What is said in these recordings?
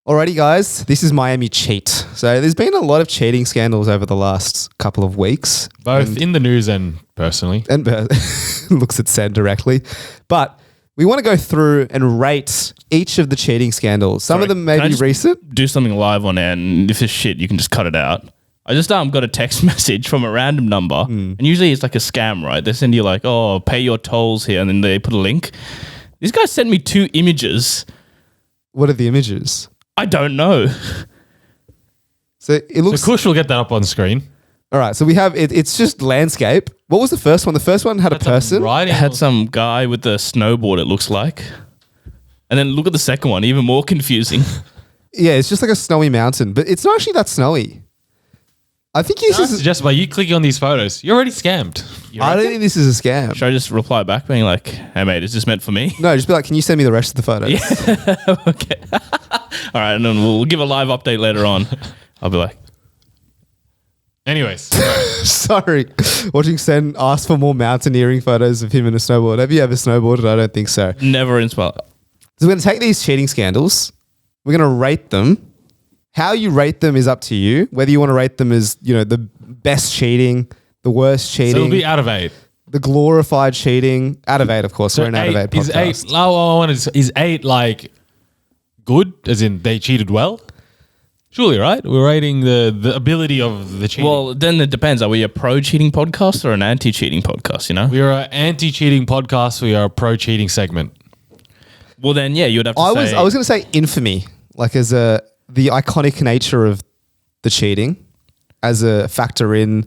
Alrighty, guys, this is Miami Cheat. So there's been a lot of cheating scandals over the last couple of weeks. Both in the news and personally. And looks at Sen directly. But we want to go through and rate each of the cheating scandals. Some of them may be recent. Do something live on air, and if it's shit, you can just cut it out. I just got a text message from a random number, and usually it's like a scam, right? They send you like, oh, pay your tolls here, and then they put a link. This guy sent me 2 images. What are the images? I don't know. So it looks... So Kush will get that up on screen. All right, so we have... It's just landscape. What was the first one? The first one had a person. It had some guy with a snowboard, it looks like. And then look at the second one, even more confusing. Yeah, it's just like a snowy mountain, but it's not actually that snowy. I think I suggest by you clicking on these photos, you're already scammed. I don't think this is a scam. Should I just reply back being like, hey mate, is this meant for me? No, just be like, can you send me the rest of the photos? Yeah. Okay. All right, and then we'll give a live update later on. I'll be like. Anyways. Sorry. Watching Sen ask for more mountaineering photos of him in a snowboard. Have you ever snowboarded? I don't think so. Never in spell. So we're going to take these cheating scandals. We're going to rate them. How you rate them is up to you. Whether you want to rate them as, the best cheating, the worst cheating. So it'll be out of 8. The glorified cheating. Out of 8, of course. So we're an out of 8 podcast. Is 8 like good, as in they cheated well? Surely, right? We're rating the ability of the cheating. Well, then it depends. Are we a pro-cheating podcast or an anti-cheating podcast, We are an anti-cheating podcast. We are a pro-cheating segment. Well, then, yeah, you'd have to say... I was going to say infamy, like as the iconic nature of the cheating as a factor in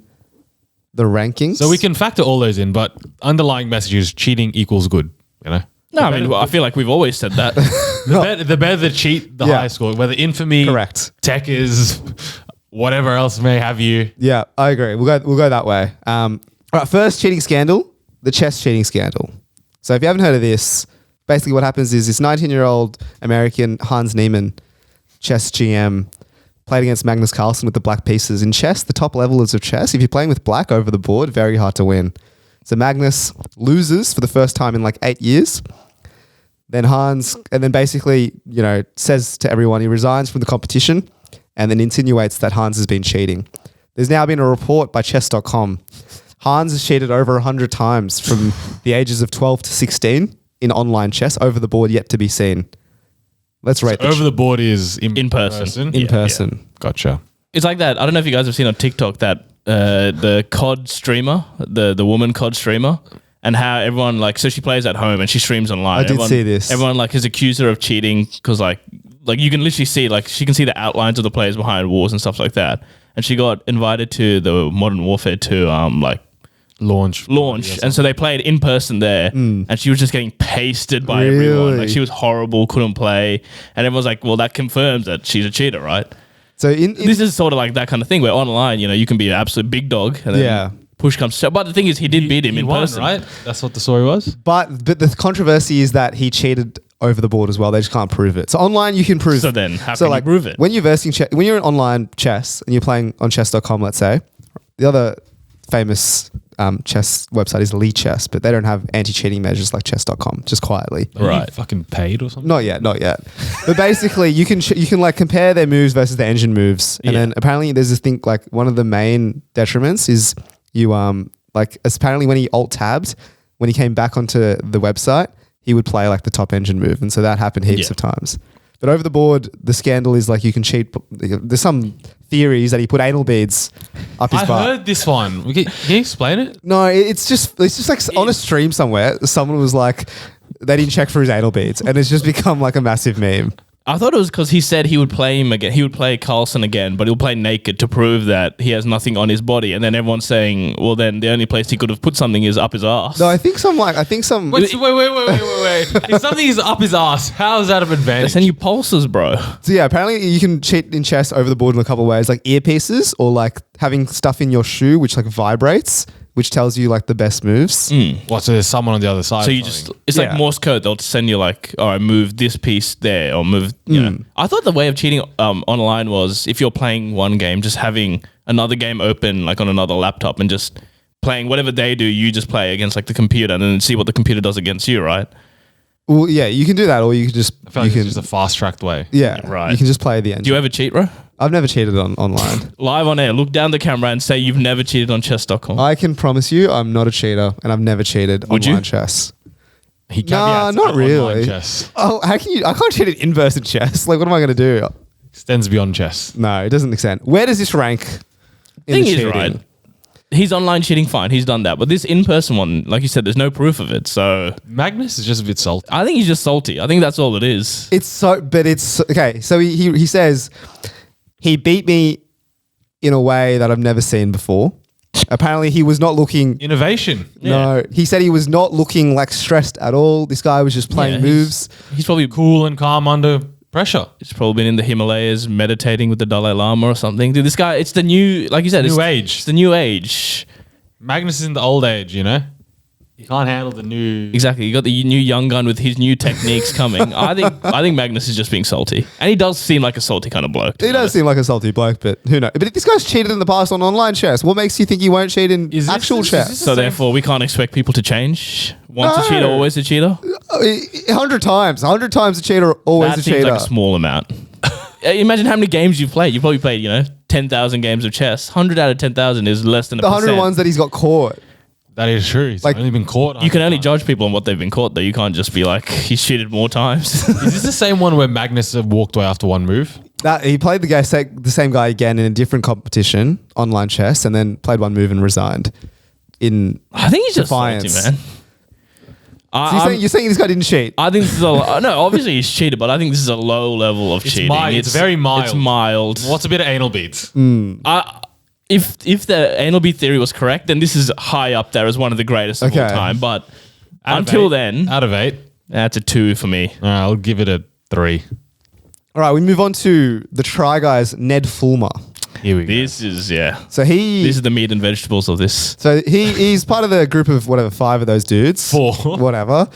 the rankings. So we can factor all those in, but underlying message is cheating equals good, No, I mean, I feel like we've always said that. The better the cheat, the higher score. Whether infamy, correct, tech is, whatever else may have you. Yeah, I agree. We'll go that way. All right, first cheating scandal, the chess cheating scandal. So if you haven't heard of this, basically what happens is this 19-year-old American Hans Niemann, chess GM, played against Magnus Carlsen with the black pieces. In chess, the top levelers of chess, if you're playing with black over the board, very hard to win. So Magnus loses for the first time in like 8 years. Then Hans, and then basically, says to everyone he resigns from the competition and then insinuates that Hans has been cheating. There's now been a report by chess.com. Hans has cheated over 100 times from the ages of 12 to 16 in online chess, over the board yet to be seen. Let's rate over the board is in person. In person. Yeah. Gotcha. It's like that. I don't know if you guys have seen on TikTok that the COD streamer, the woman COD streamer, and how everyone so she plays at home and she streams online. I did see this. Everyone has accused her of cheating because like you can literally see she can see the outlines of the players behind walls and stuff like that. And she got invited to the Modern Warfare 2 launch, and so they played in person there, and she was just getting pasted by everyone. Like she was horrible, couldn't play, and everyone's like, "Well, that confirms that she's a cheater, right?" So this is sort of like that kind of thing where online, you can be an absolute big dog, and then push comes to shove. But the thing is, he did beat him in person, right? That's what the story was. But the controversy is that he cheated over the board as well. They just can't prove it. So online, you can prove. So then, how can you prove it? When you're in online chess and you're playing on chess.com, let's say, the other famous chess website is Lee Chess, but they don't have anti-cheating measures like chess.com, just quietly. Right. Fucking paid or something? Not yet. But basically you can compare their moves versus the engine moves. And then apparently there's this thing, like one of the main detriments is you, apparently when he alt-tabbed, when he came back onto the website, he would play like the top engine move. And so that happened heaps of times. But over the board, the scandal is like you can cheat. There's some theories that he put anal beads up his butt. I heard this one. Can you explain it? No, it's just like on a stream somewhere, someone was like, they didn't check for his anal beads, and it's just become like a massive meme. I thought it was because he said he would play him again. He would play Carlsen again, but he'll play naked to prove that he has nothing on his body. And then everyone's saying, well, then the only place he could have put something is up his ass. No, I think some. Wait. If something is up his ass, how is that an advantage? They send you pulses, bro. So yeah, apparently you can cheat in chess over the board in a couple of ways, like earpieces or like having stuff in your shoe which like vibrates, which tells you like the best moves. So there's someone on the other side. So it's like Morse code. They'll send you like, all right, move this piece there or move, I thought the way of cheating online was if you're playing one game, just having another game open like on another laptop and just playing whatever they do, you just play against like the computer and then see what the computer does against you, right? Well, yeah, you can do that, or you can just I feel like it's just a fast-tracked way. yeah, Right. You can just play the engine. Do you ever cheat, bro? I've never cheated online. Live on air, look down the camera and say you've never cheated on chess.com. I can promise you, I'm not a cheater, and I've never cheated Would online you? chess. He Nah, caveats not at online really. chess. Oh, how can you? I can't cheat at in-person chess. Like, what am I going to do? Extends beyond chess. No, it doesn't extend. Where does this rank? In Thing the is, cheating? right, he's online cheating, fine, he's done that. But this in-person one, like you said, there's no proof of it. So Magnus is just a bit salty. I think he's just salty. I think that's all it is. It's so, but it's okay. So he says he beat me in a way that I've never seen before. Apparently, he was not looking. Innovation. No, he said he was not looking like stressed at all. This guy was just playing Yeah, moves. He's probably Cool and calm under pressure. He's probably been in the Himalayas meditating with the Dalai Lama or something. Dude, this guy, it's the new, like you said, New it's age. It's the new age. Magnus is in the old age, you know? He can't handle the new... Exactly. You got the new young gun with his new techniques coming. I think Magnus is just being salty. And he does seem like a salty kind of bloke. to He be does honest. seem like a salty bloke, but who knows? But this guy's cheated in the past on online chess. What makes you think he won't cheat in Is this- actual is chess? this- So therefore, we can't expect people to change. Once No. a cheater, always a cheater. 100 times. 100 times a cheater, always That a seems cheater. like a small amount. Imagine how many games you've played. You've probably played, 10,000 games of chess. 100 out of 10,000 is less than a the 100 percent. ones that he's got caught. That is true. He's Like- only been caught. You can only judge people on what they've been caught, though. You can't just be like, he's cheated more times. Is this the same one where Magnus walked away after one move? That he played the same guy again in a different competition, online chess, and then played one move and resigned. I think he's just Defiance. salty, man. So you're saying this guy didn't cheat? I think this is no, obviously he's cheated, but I think this is a low level of cheating. mild. It's very mild. It's mild. What's a bit of anal beads? If the anal bead theory was correct, then this is high up there as one of the greatest of all Okay. time. But Out of until 8. then, Out of 8. that's a 2 for me. I'll give it a 3. All right, we move on to the Try Guys, Ned Fulmer. Here we go. This is So These are the meat and vegetables of this. So he's part of the group of whatever 5 of those dudes. 4. Whatever.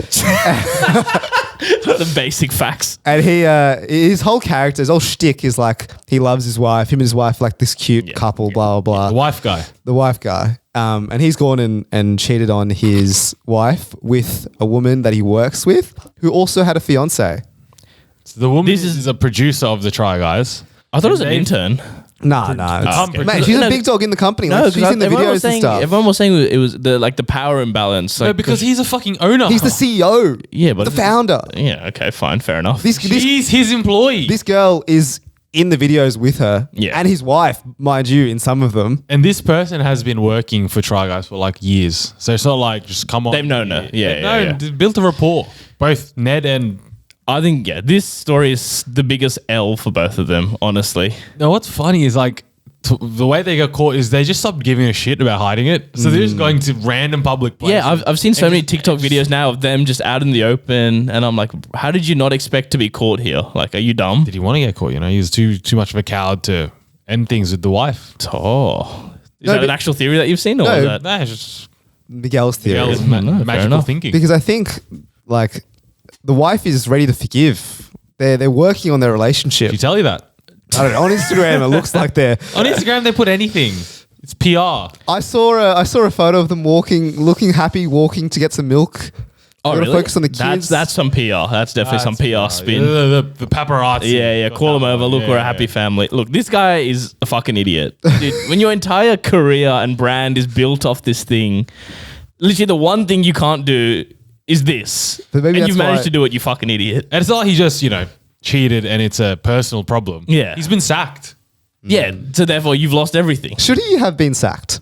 The basic facts. And his whole character, his whole shtick is like he loves his wife. Him and his wife like this cute couple. Blah blah The blah. wife guy. The wife guy. And he's gone and cheated on his wife with a woman that he works with, who also had a fiance. So the woman This is a producer of the Try Guys. I thought it was an They- intern. Nah. okay. Mate, she's No, a big dog in the company. No, Like, she's in the everyone videos was saying, and stuff. Everyone was saying it was the power imbalance. No, Like, because he's a fucking owner. He's the CEO. Yeah, but the founder. Yeah, okay, fine, fair enough. She's his employee. This girl is in the videos with her. Yeah. And his wife, mind you, in some of them. And this person has been working for Try Guys for like years. So it's not like just come on. They've known her. Yeah. They built a rapport. Both Ned and... I think, this story is the biggest L for both of them, honestly. No, what's funny is like the way they got caught is they just stopped giving a shit about hiding it. So they're just going to random public places. Yeah, I've seen so And many just- TikTok videos now of them just out in the open, and I'm like, how did you not expect to be caught here? Like, are you dumb? Did he want to get caught? He was too much of a coward to end things with the wife. Oh. Is No, that but- an actual theory that you've seen? Or No. is that? Nah, it's just Miguel's theory. Miguel's No, fair magical enough. thinking. Because I think like the wife is ready to forgive. They're working on their relationship. Did he tell you that? I don't know. On Instagram, it looks like they're. On Instagram, they put anything. It's PR. I saw a photo of them looking happy, walking to get some milk. Oh, Gotta really? focus on the kids. That's some PR. That's definitely some PR spin. The paparazzi. Yeah, call them over. Look, we're a happy family. Look, this guy is a fucking idiot. Dude, when your entire career and brand is built off this thing, literally the one thing you can't do is this. But maybe and that's you've managed why- to do it, you fucking idiot. And it's not like he just, cheated and it's a personal problem. Yeah. He's been sacked. Yeah, so therefore you've lost everything. Should he have been sacked?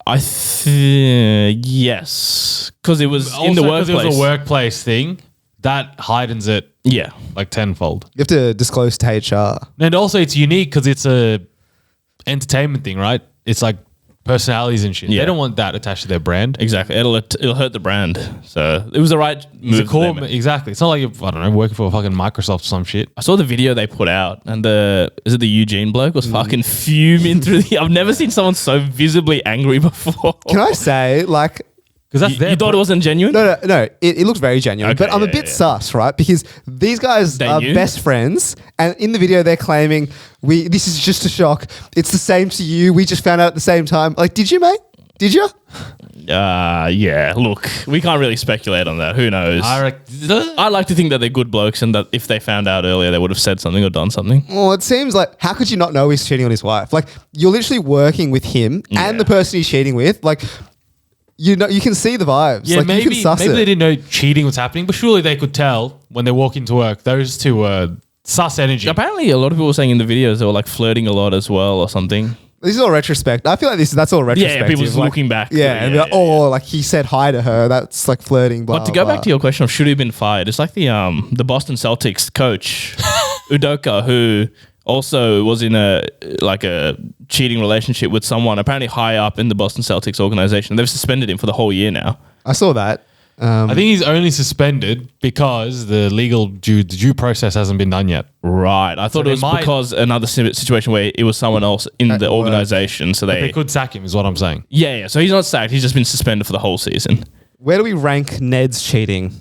I think yes, because it was in the Also, 'cause workplace. it was a workplace thing. That heightens it Yeah, like tenfold. You have to disclose to HR. And also it's unique because it's a entertainment thing, right? It's like personalities and shit. Yeah. They don't want that attached to their brand. exactly. It'll hurt the brand. So it was the right It's move. a core, they made. exactly. It's not like you're, I don't know, working for fucking Microsoft or some shit. I saw the video they put out, and is it the Eugene bloke was fucking fuming through the. I've never seen someone so visibly angry before. Can I say, like, Because that's their You thought it wasn't genuine? no, it looks very genuine, Okay, but I'm a yeah, bit yeah. sus, right? Because these guys They are knew? best friends, and in the video they're claiming this is just a shock. It's the same to you. We just found out at the same time. Like, did you, mate? Did you? Yeah. Look, we can't really speculate on that. Who knows? I like to think that they're good blokes, and that if they found out earlier, they would have said something or done something. Well, it seems like, how could you not know he's cheating on his wife? Like, you're literally working with him and the person he's cheating with. Like, you know, you can see the vibes. Yeah, like, you can suss maybe it. they didn't know cheating was happening, but surely they could tell when they walk into work. Those two were sus energy. Apparently, a lot of people were saying in the videos they were like flirting a lot as well or something. This is all retrospect. I feel like that's all retrospective. Yeah, people just like, looking back. Yeah, and be like, like he said hi to her. That's like flirting. Blah, But to go blah. back to your question of should he have been fired, it's like the Boston Celtics coach Udoka, who also was in a cheating relationship with someone apparently high up in the Boston Celtics organization. They've suspended him for the whole year now. I saw that. I think he's only suspended because the due process hasn't been done yet. Right. I thought it was because another situation where it was someone else in the organization. So they could sack him, is what I'm saying. Yeah. So he's not sacked. He's just been suspended for the whole season. Where do we rank Ned's cheating?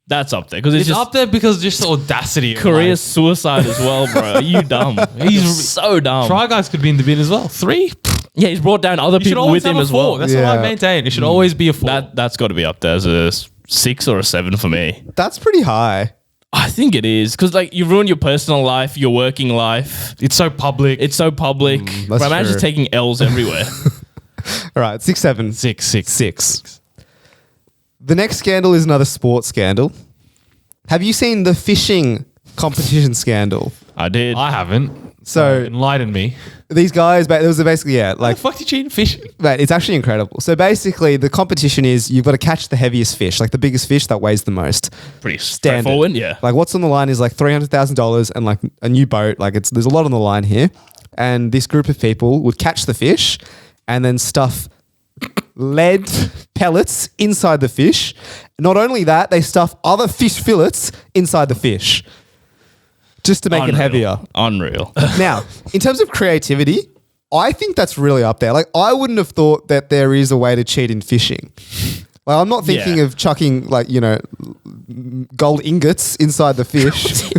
That's up there because It's up there because just the audacity. Career suicide as well, bro. Are you dumb? He's so dumb. Try Guys could be in the bin as well. 3. Yeah, he's brought down other people with him as well. That's what I maintain. It should always be a 4. That's got to be up there as a 6 or a 7 for me. That's pretty high. I think it is because like you ruin your personal life, your working life. It's so public. But man's just taking L's everywhere. All right, 6, 7. 6. The next scandal is another sports scandal. Have you seen the fishing competition scandal? I did. I haven't. So enlighten me. These guys, there was basically How the fuck do you cheat in fishing? Mate, it's actually incredible. So basically, the competition is you've got to catch the heaviest fish, like the biggest fish that weighs the most. Pretty straightforward, yeah. Like what's on the line is like $300,000 and like a new boat. Like there's a lot on the line here. And this group of people would catch the fish and then stuff lead pellets inside the fish. Not only that, they stuff other fish fillets inside the fish just to make it heavier. Unreal. Now, in terms of creativity, I think that's really up there. Like, I wouldn't have thought that there is a way to cheat in fishing. Like, I'm not thinking of chucking, like, you know, gold ingots inside the fish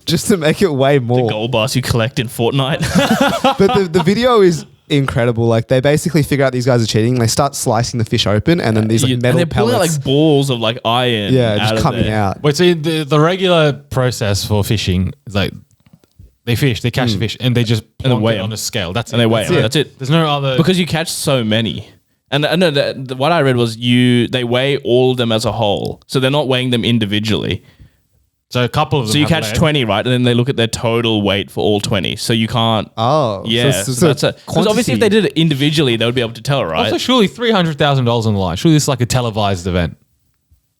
just to make it weigh more. The gold bars you collect in Fortnite. But the video is incredible. Like, they basically figure out these guys are cheating. They start slicing the fish open, and then these like metal and they're pulling out pellets, like balls of like iron. just coming out. Wait, so the regular process for fishing is like they fish, they catch the fish, and they just weigh it on a scale. That's and it. they weigh it. That's it. There's no other because you catch so many. And no, what I read was they weigh all of them as a whole, so they're not weighing them individually. So a couple of them. So you catch 20, right? And then they look at their total weight for all 20. So you can't. Oh, yeah. So that's it. Because obviously, if they did it individually, they would be able to tell, right? Also, surely $300,000 on the line. Surely this is like a televised event.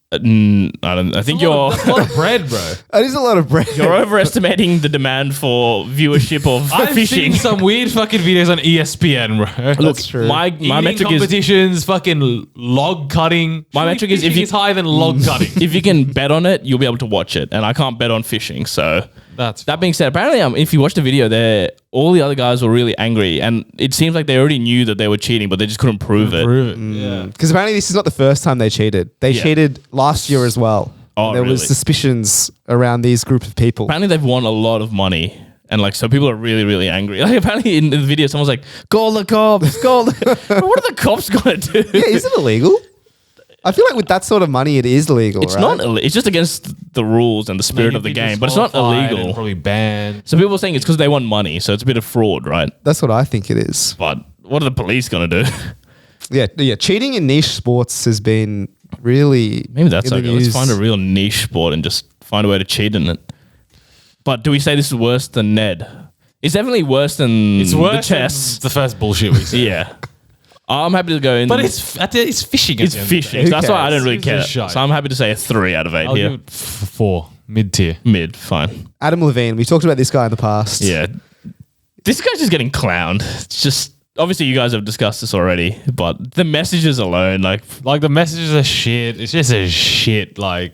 I think you're That's a lot of bread, bro. That is a lot of bread. you're overestimating the demand for viewership of I've fishing. seen some weird fucking videos on ESPN, bro. Look, true. my Eating metric is competitions, fucking log cutting. My metric is if fishing you- is higher than log cutting. if you can bet on it, you'll be able to watch it, and I can't bet on fishing. So That's that being said, apparently, if you watch the video, all the other guys were really angry, and it seems like they already knew that they were cheating, but they just couldn't prove it. Yeah. Because apparently this is not the first time they cheated. They cheated last year as well. Oh, there was really? suspicions around these group of people. Apparently, they've won a lot of money. And like, so people are really, really angry. Like, apparently in the video, someone's like, call the cops, call the... What are the cops going to do? Yeah, is it illegal? I feel like with that sort of money, it is illegal, It's right? not illegal. It's just against the rules and the spirit of the game, but it's not illegal. Probably banned. So people are saying it's because they want money, so it's a bit of fraud, right? That's what I think it is. But what are the police going to do? Yeah. Cheating in niche sports has been really... Maybe that's in the okay. Let's news. find a real niche sport and just find a way to cheat in it. But do we say this is worse than Ned? It's definitely worse than It's worse the chess. than the first bullshit we said. Yeah. I'm happy to go in. But it's fishing. It's fishing. Who That's why I cares? don't really It's a care. show. So I'm happy to say a 3 out of 8 I'll here. give it 4. Mid-tier. Mid, fine. Adam Levine. We talked about this guy in the past. Yeah. This guy's just getting clowned. It's just, obviously you guys have discussed this already, but the messages alone, like, Like, the messages are shit. It's just a shit, like,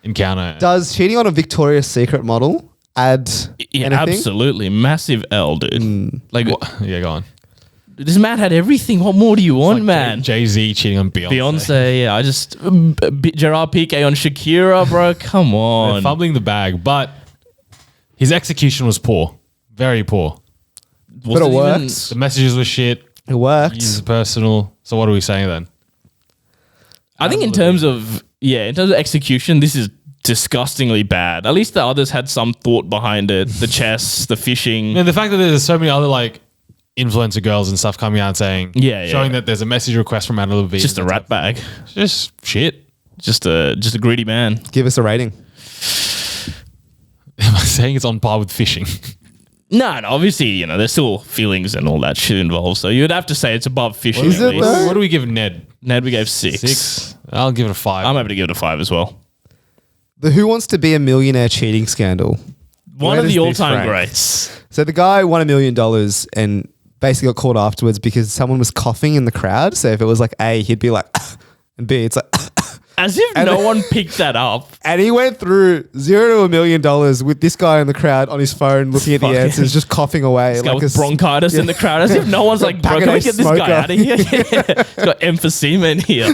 encounter. Does cheating on a Victoria's Secret model add yeah, anything? absolutely. Massive L, dude. Like, Yeah, go on. this man had everything. What more do you want, man? Jay-Z cheating on Beyonce. Beyonce, yeah. I just, Gerard Piqué on Shakira, bro. Come They're on. fumbling the bag, but his execution was poor. Very poor. But it worked. The messages were shit. It worked. Use personal. So what are we saying then? I think in terms of execution, this is disgustingly bad. At least the others had some thought behind it. The chess, the fishing. And the fact that there's so many other like influencer girls and stuff coming out and saying, showing that there's a message request from Anna Levine. Just a rat bag. Just shit. Just a greedy man. Give us a rating. Am I saying it's on par with fishing? No, obviously, there's still feelings and all that shit involved. So you'd have to say it's above fishing. Is at it least. though? What do we give Ned? Ned, we gave 6. 6. I'll give it a 5. I'm happy to give it a 5 as well. The Who Wants to Be a Millionaire cheating scandal. One Where of the does this all-time rank? greats. So the guy won $1 million and basically got caught afterwards because someone was coughing in the crowd. So if it was like A, he'd be like, and B, it's like, As if no one picked that up. and he went through 0 to $1 million with this guy in the crowd on his phone looking at the Fucking- answers, just coughing away. This guy with a bronchitis in the crowd. As if no one's like, bro, can we get this guy out of here? Yeah. He's got emphysema in here.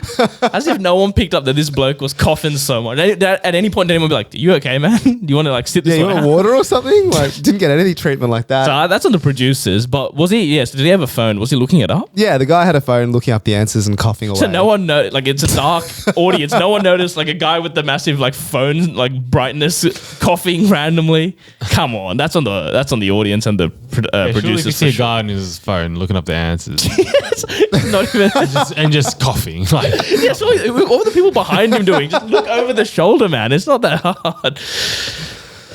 As if no one picked up that this bloke was coughing so much. At any point, anyone would be like, you okay, man? Do you want to like sit this Yeah, you one want out? water or something? Like, didn't get any treatment like that. So that's on the producers. But was he, yes, did he have a phone? Was he looking it up? Yeah, the guy had a phone looking up the answers and coughing away. So no one know, like it's a dark audience. No one noticed like a guy with the massive like phone like brightness coughing randomly. Come on, that's on the audience and the Surely if you producers. see For a sure. guy on his phone looking up the answers Not even. and just coughing. Like, Yeah, so what were the people behind him doing? Just look over the shoulder, man. It's not that hard.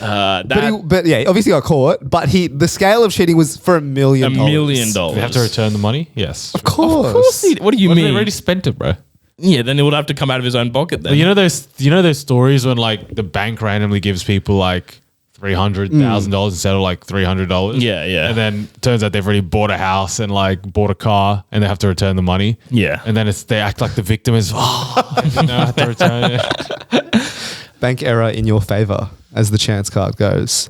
But yeah, obviously got caught. But the scale of cheating was for $1 million. $1 million. do they have to return the money? Yes. Of course. Of course he, what do you What if they mean? already spent it, bro? Yeah, then it would have to come out of his own pocket then. But you know those stories when like the bank randomly gives people like $300,000 instead of like $300. Yeah, yeah. And then it turns out they've already bought a house and like bought a car and they have to return the money. Yeah. And then they act like the victim is. I didn't know I have to return it. Bank error in your favor, as the chance card goes.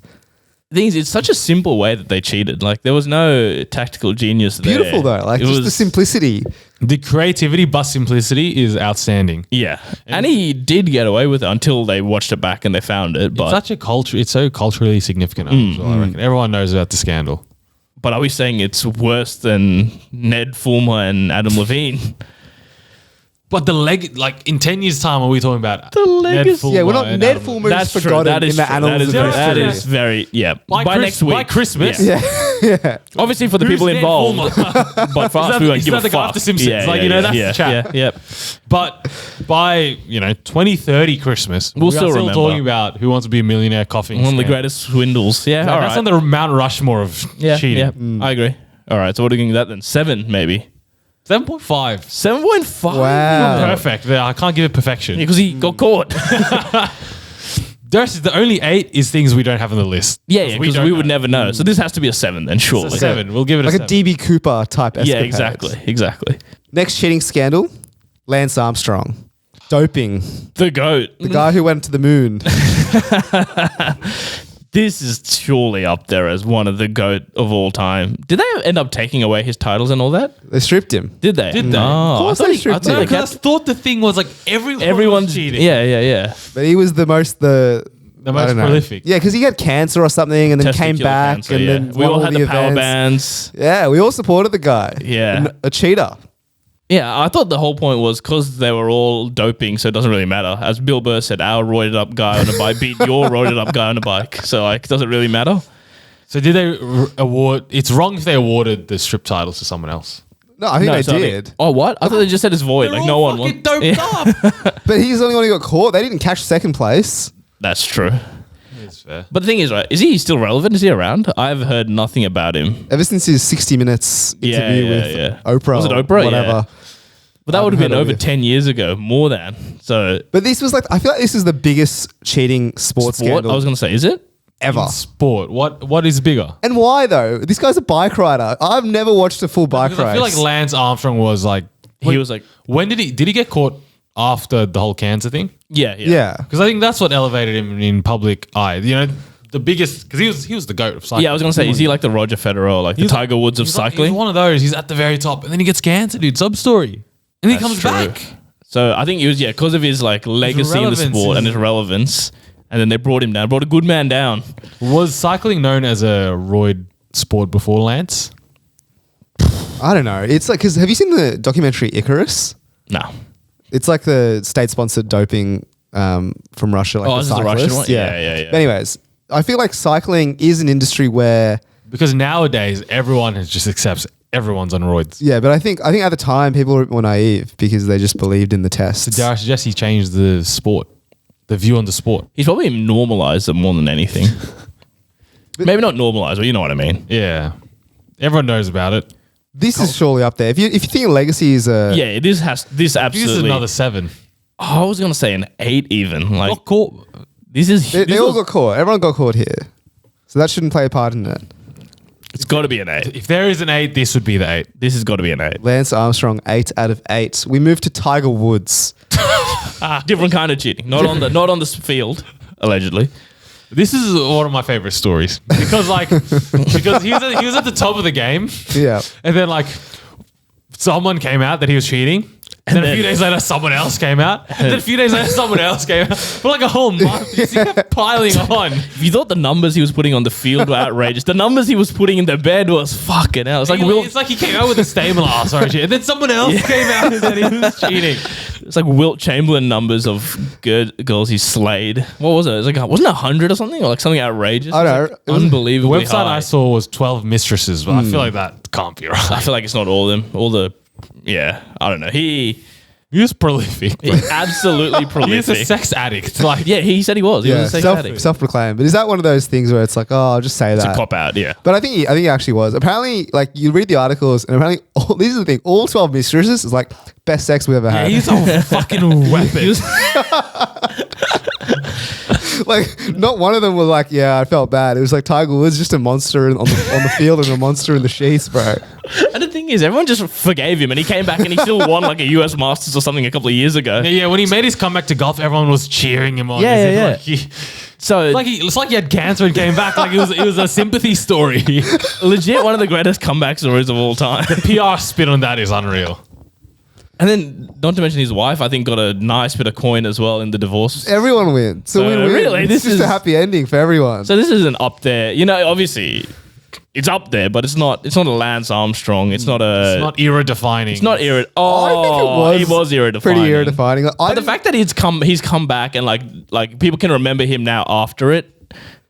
The thing is, it's such a simple way that they cheated. Like there was no tactical genius there. Beautiful though, like It just was- the simplicity. The creativity but simplicity is outstanding. Yeah, and he did get away with it until they watched it back and they found it. But It's such a culture. It's so culturally significant. As well, I reckon everyone knows about the scandal. but are we saying it's worse than Ned Fulmer and Adam Levine? But like in 10 years' time, are we talking about The legacy- Ned Fulmer Yeah, we're not and Ned Adam Fulmer That's is true. forgotten That is in the true. annals That of is, that history. is very By next week. By Christmas, Yeah. Obviously for the Who's people Ned involved. Fulmer? But for us, that- we won't is give that a the guy fuck. off The Simpsons? Like, that's the chat. Yep. But by 2030 Christmas, We'll we still are still remember. talking about Who Wants to Be a Millionaire coughing. One of the scandal. greatest swindles. Yeah, all That's right. on the Mount Rushmore of cheating. Yeah, I agree. All right, so what are we going to give that then? 7 maybe. 7.5. 7.5. Wow. Perfect. I can't give it perfection. Because he got caught. The only 8 is things we don't have on the list. Yeah, because don't we know. would never know. So this has to be a 7 then, surely. It's a 7. We'll give it Like a a 7. DB Cooper type escapade. Yeah, exactly. Next cheating scandal, Lance Armstrong. Doping. The GOAT. The guy who went to the moon. This is surely up there as one of the GOAT of all time. Did they end up taking away his titles and all that? They stripped him. Did they? Did they? Oh, Of course I thought they he- I stripped thought him. they Because I kept- thought the thing was like everyone's cheating. Yeah. But he was the most The most I don't know. prolific. Yeah, because he had cancer or something and then came Testicular back cancer, and yeah. then we won all had the power events. bands. Yeah, we all supported the guy. Yeah. A cheater. Yeah, I thought the whole point was because they were all doping, so it doesn't really matter. As Bill Burr said, our roided up guy on a bike beat your roided up guy on a bike. So like, does it really matter? So did they award? It's wrong if they awarded the strip titles to someone else. No, I think they so I mean- did. oh, what? I thought they just said it's void. Like no one won. doped Yeah. up. But he's the only one who got caught. They didn't catch second place. That's true. It's fair. But the thing is, right? Is he still relevant? Is he around? I've heard nothing about him. Ever since his 60 Minutes interview with Oprah. Was it or Oprah? Whatever. Yeah. But that would have I've been heard of over it. 10 years ago, more than. So But this was like, I feel like this is the biggest cheating sports sport. scandal I was going to say, is it? ever. In sport. What is bigger? And why though? This guy's a bike rider. I've never watched a full bike Because race. I feel like Lance Armstrong was like He was like, when did he get caught after the whole cancer thing? yeah. yeah. Because I think that's what elevated him in public eye. You know, the biggest because he was the GOAT of cycling. Yeah, I was going to say, is he like the Roger Federer or like the He's Tiger Woods of he's like- cycling? he's one of those. He's at the very top, and then he gets cancer, dude. Sub story, and then he That's comes true. back. So I think he was, because of his like legacy in the relevance sport and is- his relevance. And then they brought him down, brought a good man down. Was cycling known as a roid sport before Lance? I don't know. It's like, because have you seen the documentary Icarus? No. It's like the state-sponsored doping from Russia. Like Oh, this is the Russian one? Yeah. But anyways, I feel like cycling is an industry where... Because nowadays, everyone just accepts everyone's on roids. Yeah, but I think at the time, people were more naive because they just believed in the tests. So dare I suggest he changed the sport, the view on the sport. He's probably normalized it more than anything. Maybe not normalized, but you know what I mean. Yeah. Everyone knows about it. This is surely up there. If you think legacy is a... Yeah, this absolutely... This is another 7. Oh, I was going to say an 8 even. Like, Not caught. this is... They all got caught. Everyone got caught here. So that shouldn't play a part in it. It's got to be an 8. If there is an 8, this would be the 8. This has got to be an 8. Lance Armstrong, 8 out of 8. We move to Tiger Woods. Different kind of cheating. Not on the field, allegedly. This is one of my favorite stories because he was at the top of the game, Yeah. and then like someone came out that he was cheating. And then a few days later, someone else came out. And then a few days later, someone else came out. For like a whole month, he kept piling on. If you thought the numbers he was putting on the field were outrageous, the numbers he was putting in the bed was fucking hell. It's like he came out with a Stamen sorry, and then someone else came out and said he was cheating. It's like Wilt Chamberlain numbers of girls he slayed. What was it? It was like, wasn't it 100 or something? Or like something outrageous? I don't know. It was unbelievably The website high. I saw was 12 mistresses, but I feel like that can't be right. I feel like it's not all of them. I don't know. He was prolific. Bro. absolutely He was prolific. a sex addict. Like, Yeah, he said he was. He was a sex addict. Self-proclaimed. But is that one of those things where it's like, oh, I'll just say It's that? a cop out, yeah. But I think he actually was. Apparently, like you read the articles, and apparently, this is the thing. All 12 mistresses is like best sex we ever had. he's a fucking weapon. Like not one of them was like, yeah, I felt bad. It was like Tiger Woods just a monster on the field and a monster in the sheets, bro. And the thing is, everyone just forgave him, and he came back and he still won like a US Masters or something a couple of years ago. Yeah, when he made his comeback to golf, everyone was cheering him on. Yeah. So It's like he had cancer and came back. Like it was a sympathy story. legit one of the greatest comeback stories of all time. PR spin on that is unreal. And then, not to mention his wife, I think got a nice bit of coin as well in the divorce. Everyone wins. So we win. really, It's this just is- a happy ending for everyone. So this isn't up there. You know, obviously, it's up there, but it's not a Lance Armstrong. It's not It's not era defining. It's not era. I think it was he was era defining. pretty era-defining. Like, But the fact that he's come back and like people can remember him now after it,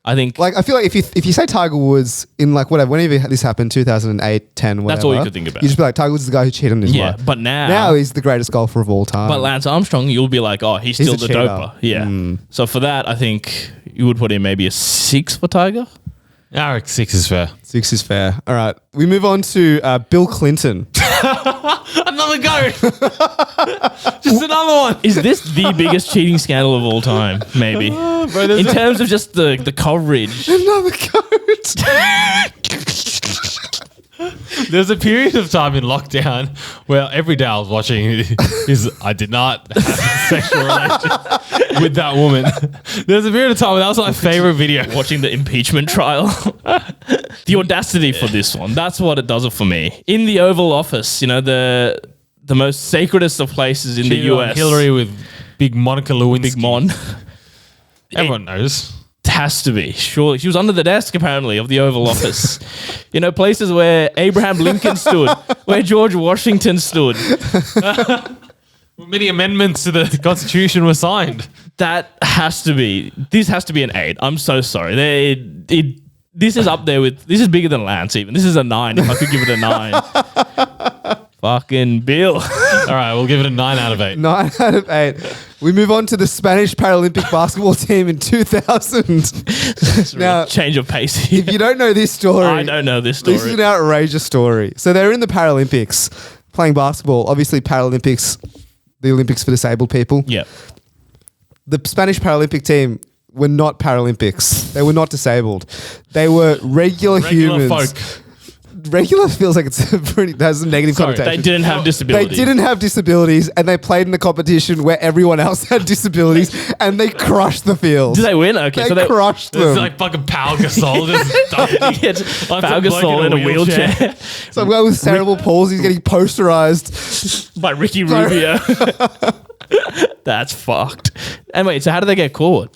I think. Like I feel like if you say Tiger Woods in like whatever, whenever this happened, 2008, 10, whatever. That's all you could think about. You just be like, Tiger Woods is the guy who cheated on his Yeah, wife. but now he's the greatest golfer of all time. But Lance Armstrong, you'll be like, oh, he's still a the cheater. doper. Yeah. So for that, I think you would put in maybe a 6 for Tiger. I reckon 6 is fair. 6 is fair. All right. We move on to Bill Clinton. Another goat. Just another one. Is this the biggest cheating scandal of all time? Maybe. In terms of just the coverage. Another goat. There's a period of time in lockdown where every day I was watching I did not have sexual relations with that woman. There's a period of time where that was my favorite video. Watching the impeachment trial. The audacity for this one. That's what it does it for me. In the Oval Office, you know, the most sacredest of places in the US. Hillary with big Monica Lewinsky. Big Mon. Everyone knows. Has to be. Surely. She was under the desk, apparently, of the Oval Office. You know, places where Abraham Lincoln stood, where George Washington stood. Many amendments to the Constitution were signed. That has to be. This has to be an 8. I'm so sorry. This is up there with. This is bigger than Lance, even. This is a 9, if I could give it a 9. Fucking Bill. All right, we'll give it a 9 out of 8. 9 out of 8. We move on to the Spanish Paralympic basketball team in 2000. Now, Change of pace here. if you don't know this story, I don't know this story. This is an outrageous story. So they're in the Paralympics playing basketball. Obviously, Paralympics, the Olympics for disabled people. Yeah. The Spanish Paralympic team were not Paralympics. They were not disabled. They were regular humans. folk. Regular feels like it's has a negative connotation. They didn't have disabilities. They didn't have disabilities, and they played in a competition where everyone else had disabilities, and they crushed the field. Did they win? Okay, They crushed It's them. like fucking Pau Gasol just dunking. It's Pau Like some bloke Gasol in a wheelchair Some guy with cerebral palsy is getting posterized. by Ricky Rubio. That's fucked. And wait, so how did they get caught?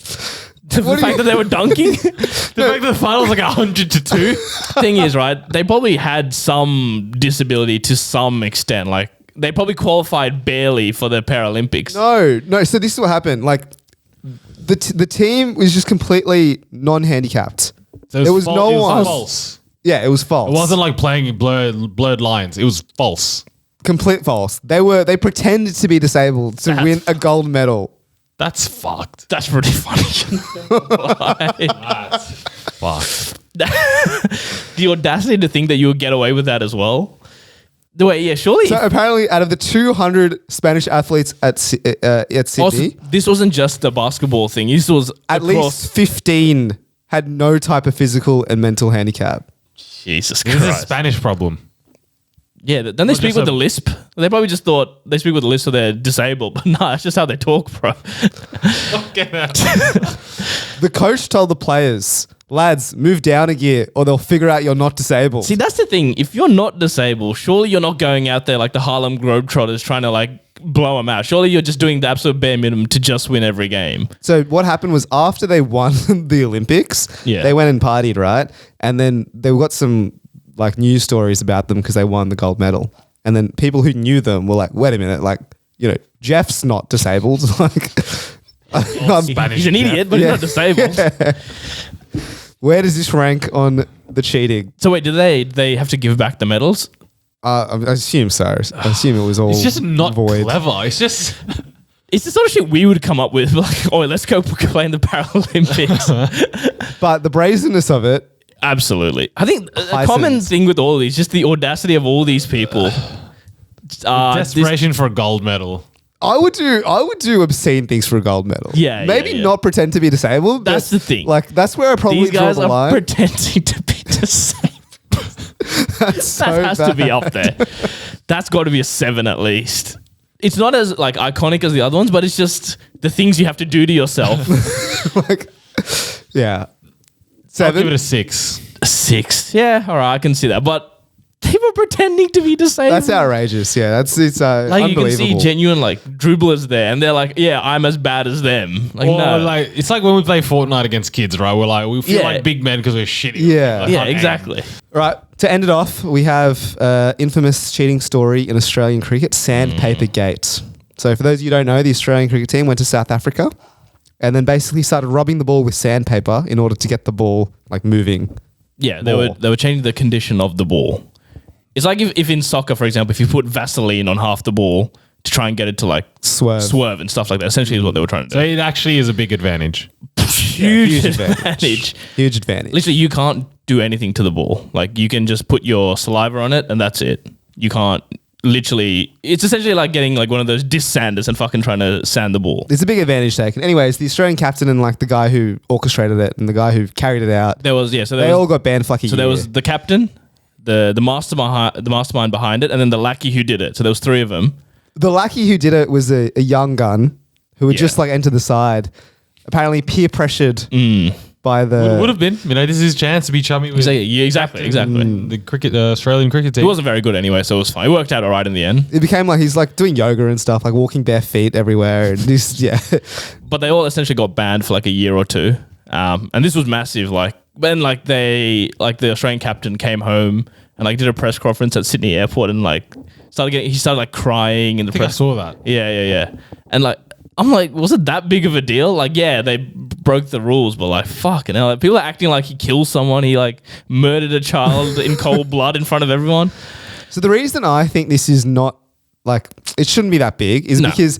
The fact that they were dunking. The fact that the final was like 100-2. Thing is, right? They probably had some disability to some extent. Like they probably qualified barely for the Paralympics. No. So this is what happened. Like the team was just completely non-handicapped. So there was no it was one. false. Yeah, it was false. It wasn't like playing in blurred lines. It was false. Complete false. They pretended to be disabled to win a gold medal. That's fucked. That's pretty funny. That's fucked. The audacity to think that you would get away with that as well. The way, yeah, surely. So apparently, out of the 200 Spanish athletes at Sydney, Also, this wasn't just a basketball thing. This was at across. least 15 had no type of physical and mental handicap. Jesus This is a Christ. Spanish problem. Yeah, don't they speak with the lisp? They probably just thought they speak with the lisp so they're disabled. But nah, it's just how they talk, bro. The coach told the players, lads, move down a gear or they'll figure out you're not disabled. See, that's the thing. If you're not disabled, surely you're not going out there like the Harlem Globetrotters trying to like blow them out. Surely you're just doing the absolute bare minimum to just win every game. So what happened was after they won the Olympics, Yeah. they went and partied, right? And then they got some like news stories about them because they won the gold medal. And then people who knew them were like, wait a minute, like, you know, Jeff's not disabled. Like, Spanish He's an Jeff. idiot, but he's not disabled. where does this rank on the cheating? So wait, did they have to give back the medals? I assume so. I assume it was all It's just not void. clever. It's just It's the sort of shit we would come up with. Like, oh, let's go play in the Paralympics. But the brazenness of it, Absolutely. I think a High common sentence. thing with all of these, just the audacity of all these people. desperation for a gold medal. I would do obscene things for a gold medal. Yeah, maybe yeah, yeah. not pretend to be disabled. That's the thing. Like that's where I probably These guys draw the are line. pretending to be disabled. That's so That has to be bad. up there. That's got to be a 7 at least. It's not as like iconic as the other ones, but it's just the things you have to do to yourself. Like, yeah, I'll give 7. it a 6. A 6, yeah, all right, I can see that. But they were pretending to be disabled. That's outrageous. Yeah, it's Like you unbelievable. can see genuine like dribblers there, and they're like, "Yeah, I'm as bad as them." Like, Or no, like it's like when we play Fortnite against kids, right? We're like we feel Yeah. like big men because we're shitty. Yeah. Like, yeah, okay. exactly. Right, to end it off, we have infamous cheating story in Australian cricket, Sandpaper Gate. So for those of you who don't know, the Australian cricket team went to South Africa and then basically started rubbing the ball with sandpaper in order to get the ball like moving. Yeah, More. they were changing the condition of the ball. It's like if in soccer, for example, if you put Vaseline on half the ball to try and get it to like Swerve. and stuff like that. Essentially, is what they were trying to So do. it actually is a big advantage. Huge advantage. Huge advantage. Literally, you can't do anything to the ball. Like you can just put your saliva on it, and that's it. You can't. Literally, it's essentially like getting like one of those disc sanders and fucking trying to sand the ball. It's a big advantage taken. Anyways, the Australian captain and like the guy who orchestrated it and the guy who carried it out, There was so there they was, all got banned for like a so year. there was the captain, the mastermind behind it, and then the lackey who did it. So there was 3 of them. The lackey who did it was a young gun who had Yeah. just like entered the side, apparently peer pressured by the. Would have been, this is his chance to be chummy with Exactly. the cricket Australian cricket He team. wasn't very good anyway, so it was fine. It worked out all right in the end. It became like he's like doing yoga and stuff, like walking bare feet everywhere, and this, yeah. But they all essentially got banned for like a year or 2. And this was massive. Like then, like the Australian captain came home and like did a press conference at Sydney Airport and like he started like crying in the I think I press. saw that. Yeah. And like I'm like, was it that big of a deal? Like, yeah, they broke the rules, but like, fucking hell, like, people are acting like he killed someone. He like murdered a child in cold blood in front of everyone. So the reason I think this is not like it shouldn't be that big is No. because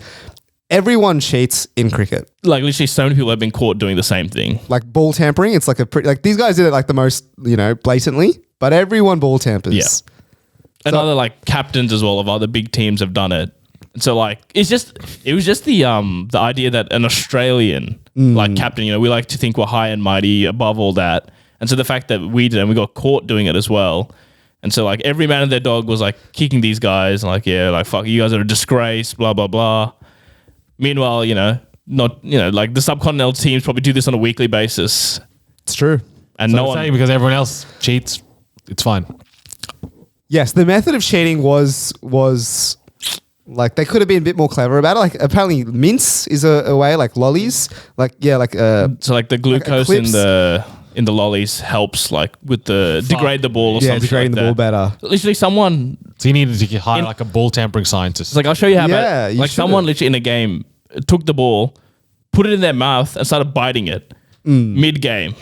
everyone cheats in cricket. Like literally, so many people have been caught doing the same thing. Like ball tampering, it's like a pretty like these guys did it like the most blatantly, but everyone ball tampers. Yeah. And other like captains as well of other big teams have done it. And so like it was just the idea that an Australian like captain, we like to think we're high and mighty above all that. And so the fact that we did and we got caught doing it as well. And so like every man and their dog was like kicking these guys and like, yeah, like fuck, you guys are a disgrace, blah, blah, blah. Meanwhile, like the subcontinental teams probably do this on a weekly basis. It's true. And So no I'm one saying because everyone else cheats, it's fine. Yes, the method of cheating was Like they could have been a bit more clever about it. Like apparently mints is a way, like lollies. Like yeah, like So like the glucose in the lollies helps like with the degrade the ball or something. Yeah, degrading like the ball that. better. Literally someone So you needed to hire like a ball tampering scientist. it's like I'll show you how Yeah, bad you like should've. someone literally in a game took the ball, put it in their mouth and started biting it mid game.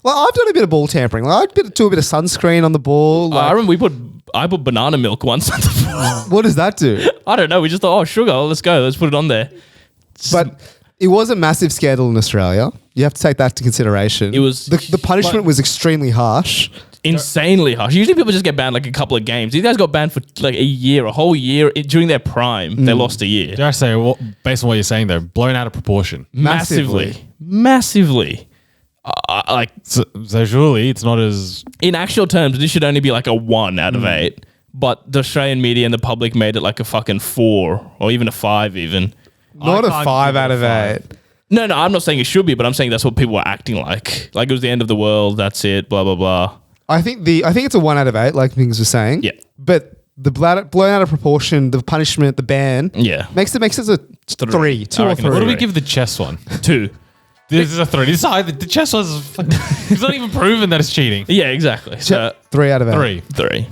Well, I've done a bit of ball tampering. Like I do a bit of sunscreen on the ball. I Like, remember I put banana milk once on the ball. what does that do? I don't know. We just thought, oh, sugar, let's go. Let's put it on there. But it was a massive scandal in Australia. You have to take that into consideration. It was- the punishment was extremely harsh. Insanely harsh. Usually people just get banned like a couple of games. These guys got banned for like a whole year. During their prime, they lost a year. Dare I say, based on what you're saying, though, blown out of proportion. Massively. Like So surely it's not as in actual terms, this should only be like a 1 out of 8. But the Australian media and the public made it like a fucking 4 or even a 5 even. Not a can't 5 give it out a of 5. 8. No, I'm not saying it should be, but I'm saying that's what people were acting like. Like it was the end of the world, that's it, blah, blah, blah. I think it's a 1 out of 8, like things were saying. Yeah. But the blown out of proportion, the punishment, the ban, Yeah. makes it a 3, 2 I or reckon 3. What do we Three. give the chess one? 2. This is a 3. This is high. The chess was. It's not even proven that it's cheating. Yeah, exactly. So 3 out of 8. 3. 3.